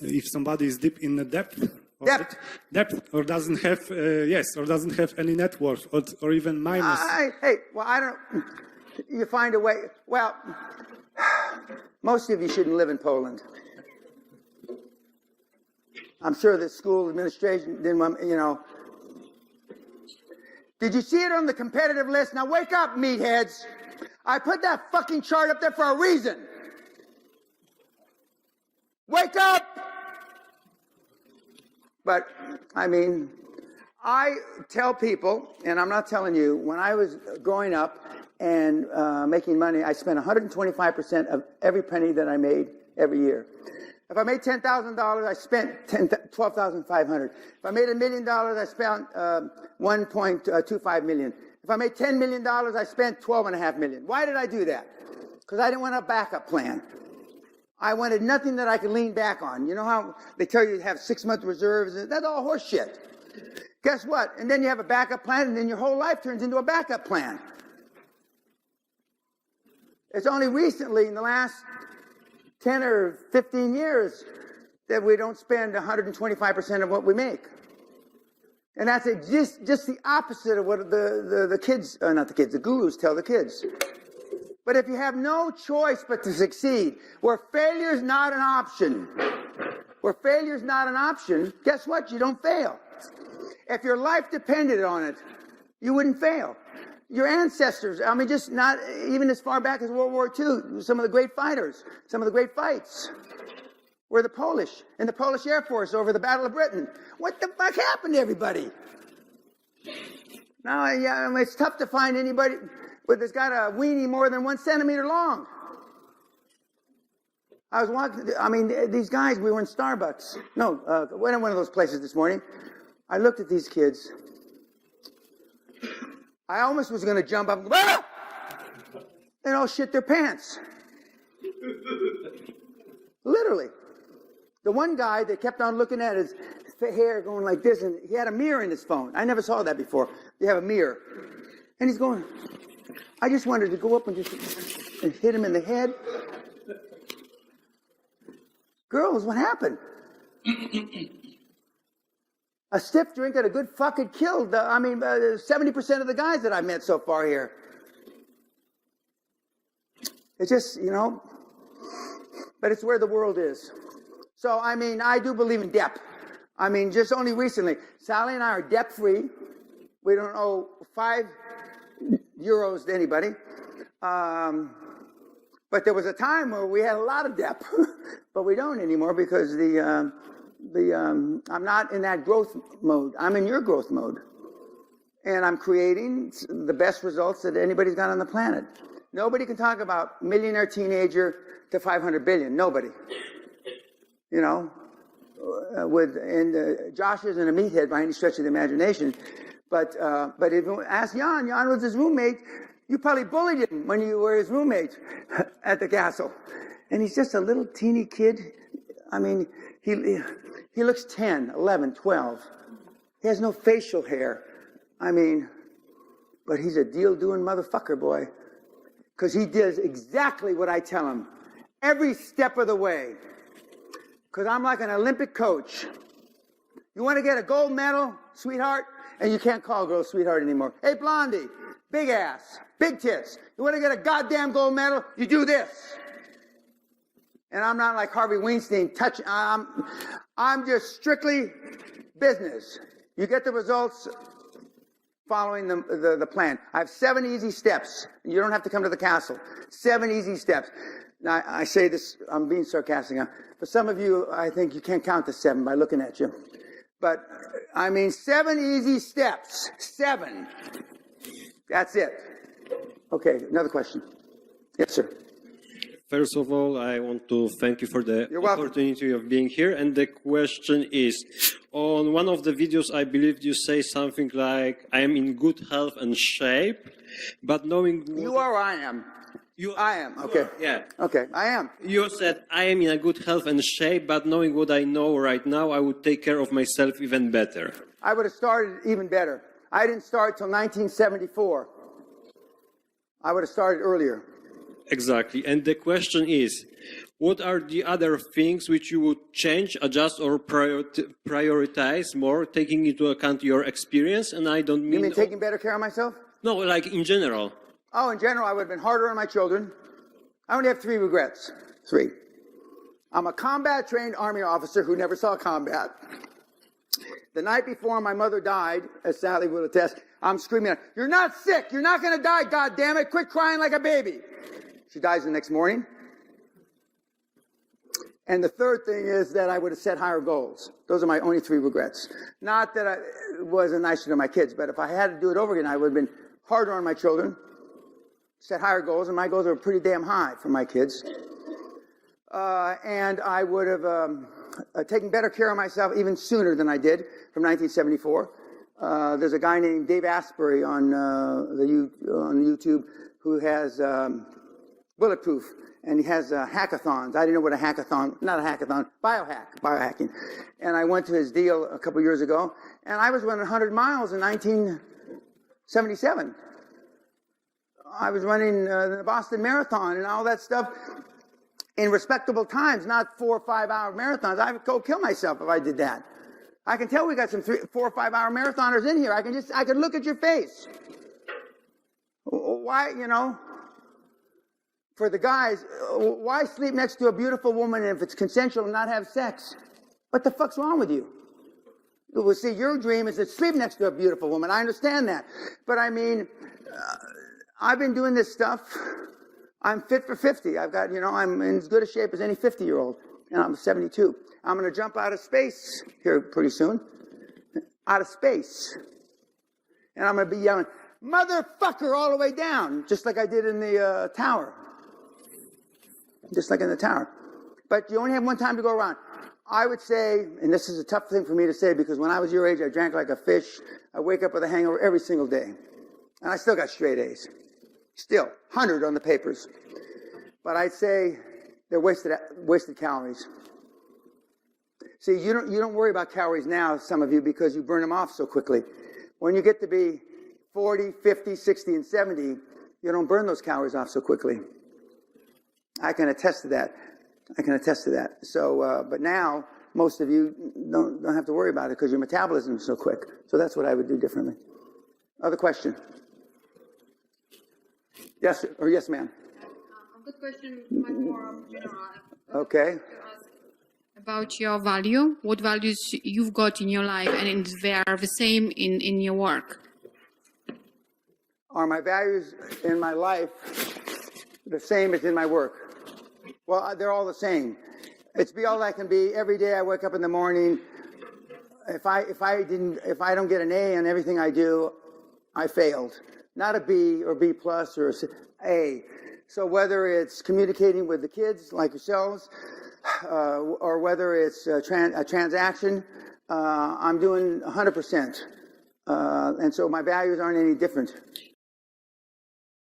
if somebody is deep in the depth, or doesn't have or doesn't have any net worth or even minus. I don't. You find a way. Well, most of you shouldn't live in Poland. I'm sure the school administration didn't want, Did you see it on the competitive list? Now wake up, meatheads. I put that fucking chart up there for a reason. Wake up! But, I tell people, and I'm not telling you, when I was growing up and making money, I spent 125% of every penny that I made every year. If I made $10,000, I spent $12,500. If I made $1 million, I spent $1.25 million. If I made $10 million, I spent $12.5 million. Why did I do that? Because I didn't want a backup plan. I wanted nothing that I could lean back on. You know how they tell you to have 6-month reserves? That's all horse shit. Guess what? And then you have a backup plan, and then your whole life turns into a backup plan. It's only recently, in the last 10 or 15 years, that we don't spend 125% of what we make. And that's just the opposite of what the kids, not the kids, the gurus tell the kids. But if you have no choice but to succeed, where failure is not an option, guess what? You don't fail. If your life depended on it, you wouldn't fail. Your ancestors, just not even as far back as World War II, some of the great fighters, some of the great fights were the Polish, in the Polish Air Force over the Battle of Britain. What the fuck happened to everybody? Now, it's tough to find anybody that's got a weenie more than 1 centimeter long. I was walking, these guys, we were in Starbucks. No, went in one of those places this morning. I looked at these kids. I almost was going to jump up and go, ah! And all shit their pants. Literally. The one guy that kept on looking at his hair going like this, and he had a mirror in his phone. I never saw that before. You have a mirror. And he's going, I just wanted to go up and hit him in the head. Girls, what happened? A stiff drink and a good fucking killed, 70% of the guys that I've met so far here. It's just, but it's where the world is. So, I do believe in debt. Just only recently, Sally and I are debt-free. We don't owe €5 to anybody. But there was a time where we had a lot of debt, but we don't anymore because I'm not in that growth mode. I'm in your growth mode. And I'm creating the best results that anybody's got on the planet. Nobody can talk about millionaire teenager to 500 billion. Nobody. Josh isn't a meathead by any stretch of the imagination. But if you ask Jan was his roommate. You probably bullied him when you were his roommate at the castle. And he's just a little teeny kid. He looks 10, 11, 12. He has no facial hair. But he's a deal-doing motherfucker, boy. Because he does exactly what I tell him. Every step of the way. Because I'm like an Olympic coach. You want to get a gold medal, sweetheart? And you can't call a girl sweetheart anymore. Hey, Blondie, big ass, big tits. You want to get a goddamn gold medal? You do this. And I'm not like Harvey Weinstein I'm just strictly business. You get the results following the plan. I have 7 easy steps. You don't have to come to the castle. 7 easy steps. Now, I say this, I'm being sarcastic. For some of you, I think you can't count to 7 by looking at you. But, 7 easy steps. 7. That's it. Okay, another question. Yes, sir. First of all, I want to thank you for the opportunity of being here. And the question is, on one of the videos, I believe you say something like, I am in good health and shape, but knowing... You are or I am? I am, okay. Yeah. Okay, I am. You said, I am in a good health and shape, but knowing what I know right now, I would take care of myself even better. I would have started even better. I didn't start till 1974. I would have started earlier. Exactly. And the question is, what are the other things which you would change, adjust, or prioritize more, taking into account your experience? And I don't mean... You mean taking better care of myself? No, like in general. Oh, in general, I would have been harder on my children. I only have 3 regrets. 3. I'm a combat-trained Army officer who never saw combat. The night before my mother died, as Sally will attest, I'm screaming at her, "You're not sick! You're not going to die, goddammit! Quit crying like a baby!" She dies the next morning. And the third thing is that I would have set higher goals. Those are my only 3 regrets. Not that I wasn't nicer to my kids, but if I had to do it over again, I would have been harder on my children, set higher goals, and my goals are pretty damn high for my kids. And I would have taken better care of myself even sooner than I did from 1974. There's a guy named Dave Asprey on YouTube who has Bulletproof, and he has hackathons. I didn't know what a hackathon, not a hackathon, biohacking. And I went to his deal a couple years ago, and I was running 100 miles in 1977. I was running the Boston Marathon and all that stuff in respectable times, not 4 or 5 hour marathons. I would go kill myself if I did that. I can tell we got some 4 or 5 hour marathoners in here. I can look at your face. Why, for the guys, why sleep next to a beautiful woman if it's consensual and not have sex? What the fuck's wrong with you? Well, see, your dream is to sleep next to a beautiful woman. I understand that. But I mean, I've been doing this stuff. I'm fit for 50. I've got, I'm in as good a shape as any 50-year-old. And I'm 72. I'm going to jump out of space here pretty soon. Out of space. And I'm going to be yelling, "Motherfucker," all the way down, just like I did in the tower. Just like in the tower. But you only have one time to go around. I would say, and this is a tough thing for me to say because when I was your age, I drank like a fish. I wake up with a hangover every single day. And I still got straight A's. Still, 100 on the papers. But I'd say they're wasted calories. See, you don't worry about calories now, some of you, because you burn them off so quickly. When you get to be 40, 50, 60, and 70, you don't burn those calories off so quickly. I can attest to that. So, but now, most of you don't have to worry about it because your metabolism is so quick. So that's what I would do differently. Other question? Yes, or yes, ma'am. Good question, much more general. Okay. About your value, what values you've got in your life, and they are the same in your work. Are my values in my life the same as in my work? Well, they're all the same. It's be all I can be. Every day I wake up in the morning. If I don't get an A on everything I do, I failed. Not a B or B plus or A. So whether it's communicating with the kids like yourselves, or whether it's a transaction, I'm doing 100%. And so my values aren't any different.